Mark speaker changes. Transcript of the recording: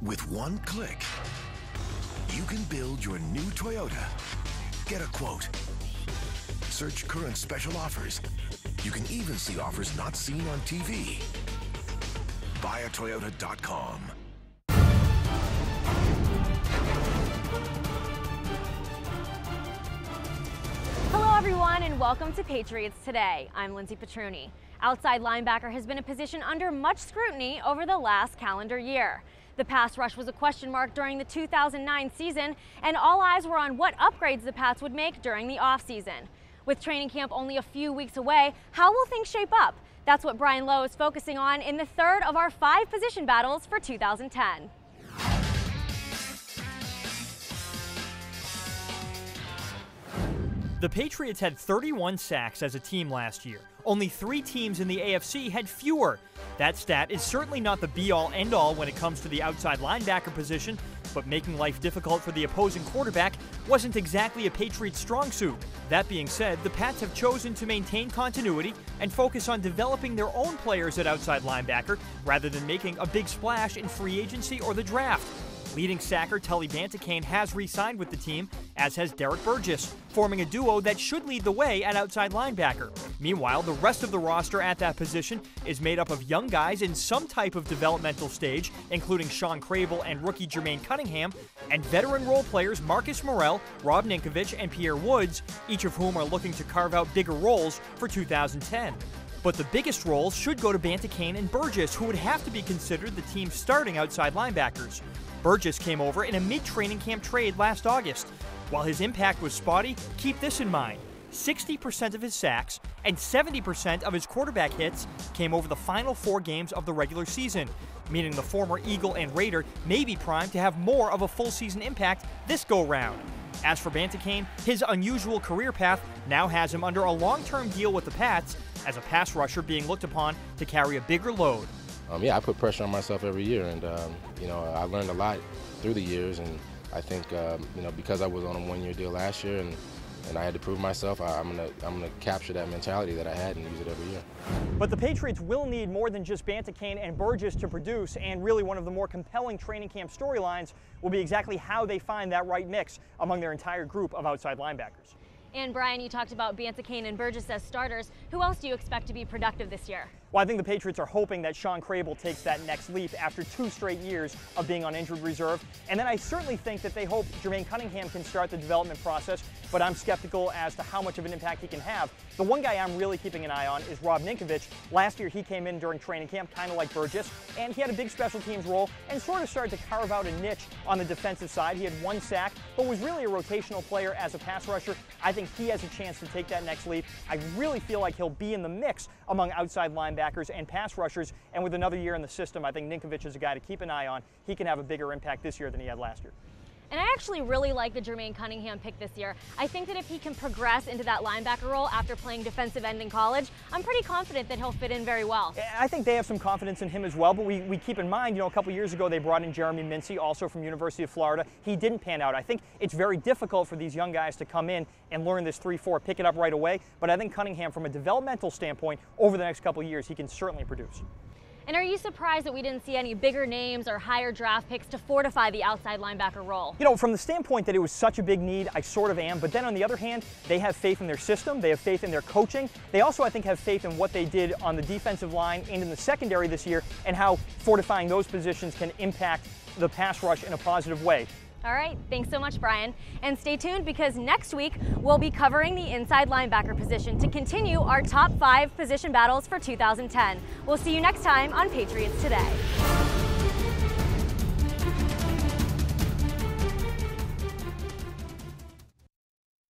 Speaker 1: With one click, you can build your new Toyota. Get a quote. Search current special offers. You can even see offers not seen on TV. BuyAToyota.com.
Speaker 2: Hello everyone and welcome to Patriots Today. I'm Lindsay Petruni. Outside linebacker has been a position under much scrutiny over the last calendar year. The pass rush was a question mark during the 2009 season, and all eyes were on what upgrades the Pats would make during the offseason. With training camp only a few weeks away, how will things shape up? That's what Brian Lowe is focusing on in the third of our 5 position battles for 2010.
Speaker 3: The Patriots had 31 sacks as a team last year. Only 3 teams in the AFC had fewer. That stat is certainly not the be-all, end-all when it comes to the outside linebacker position, but making life difficult for the opposing quarterback wasn't exactly a Patriots' strong suit. That being said, the Pats have chosen to maintain continuity and focus on developing their own players at outside linebacker rather than making a big splash in free agency or the draft. Leading sacker Tully Banticane has re-signed with the team, as has Derek Burgess, forming a duo that should lead the way at outside linebacker. Meanwhile, the rest of the roster at that position is made up of young guys in some type of developmental stage, including Sean Crable and rookie Jermaine Cunningham, and veteran role players Marcus Morrell, Rob Ninkovich, and Pierre Woods, each of whom are looking to carve out bigger roles for 2010. But the biggest roles should go to Banticane and Burgess, who would have to be considered the team's starting outside linebackers. Burgess came over in a mid-training camp trade last August. While his impact was spotty, keep this in mind. 60% of his sacks and 70% of his quarterback hits came over the final 4 games of the regular season, meaning the former Eagle and Raider may be primed to have more of a full season impact this go-round. As for Banticane, his unusual career path now has him under a long-term deal with the Pats as a pass rusher being looked upon to carry a bigger load.
Speaker 4: I put pressure on myself every year, and I learned a lot through the years, and I think because I was on a 1-year deal last year and I had to prove myself, I'm gonna capture that mentality that I had and use it every year.
Speaker 3: But the Patriots will need more than just Banticane and Burgess to produce, and really one of the more compelling training camp storylines will be exactly how they find that right mix among their entire group of outside linebackers.
Speaker 2: And Brian, you talked about Banticane and Burgess as starters. Who else do you expect to be productive this year?
Speaker 3: Well, I think the Patriots are hoping that Sean Crable takes that next leap after 2 straight years of being on injured reserve. And then I certainly think that they hope Jermaine Cunningham can start the development process, but I'm skeptical as to how much of an impact he can have. The one guy I'm really keeping an eye on is Rob Ninkovich. Last year he came in during training camp, kind of like Burgess, and he had a big special teams role and sort of started to carve out a niche on the defensive side. He had 1 sack, but was really a rotational player as a pass rusher. I think he has a chance to take that next leap. I really feel like he'll be in the mix among outside linebackers and pass rushers, and with another year in the system, I think Ninkovich is a guy to keep an eye on. He can have a bigger impact this year than he had last year.
Speaker 2: And I actually really like the Jermaine Cunningham pick this year. I think that if he can progress into that linebacker role after playing defensive end in college, I'm pretty confident that he'll fit in very well.
Speaker 3: I think they have some confidence in him as well, but we keep in mind, a couple years ago they brought in Jeremy Mincy, also from University of Florida. He didn't pan out. I think it's very difficult for these young guys to come in and learn this 3-4, pick it up right away, but I think Cunningham, from a developmental standpoint, over the next couple of years, he can certainly produce.
Speaker 2: And are you surprised that we didn't see any bigger names or higher draft picks to fortify the outside linebacker role?
Speaker 3: From the standpoint that it was such a big need, I sort of am. But then on the other hand, they have faith in their system. They have faith in their coaching. They also, I think, have faith in what they did on the defensive line and in the secondary this year and how fortifying those positions can impact the pass rush in a positive way.
Speaker 2: All right, thanks so much, Brian. And stay tuned because next week we'll be covering the inside linebacker position to continue our top 5 position battles for 2010. We'll see you next time on Patriots Today.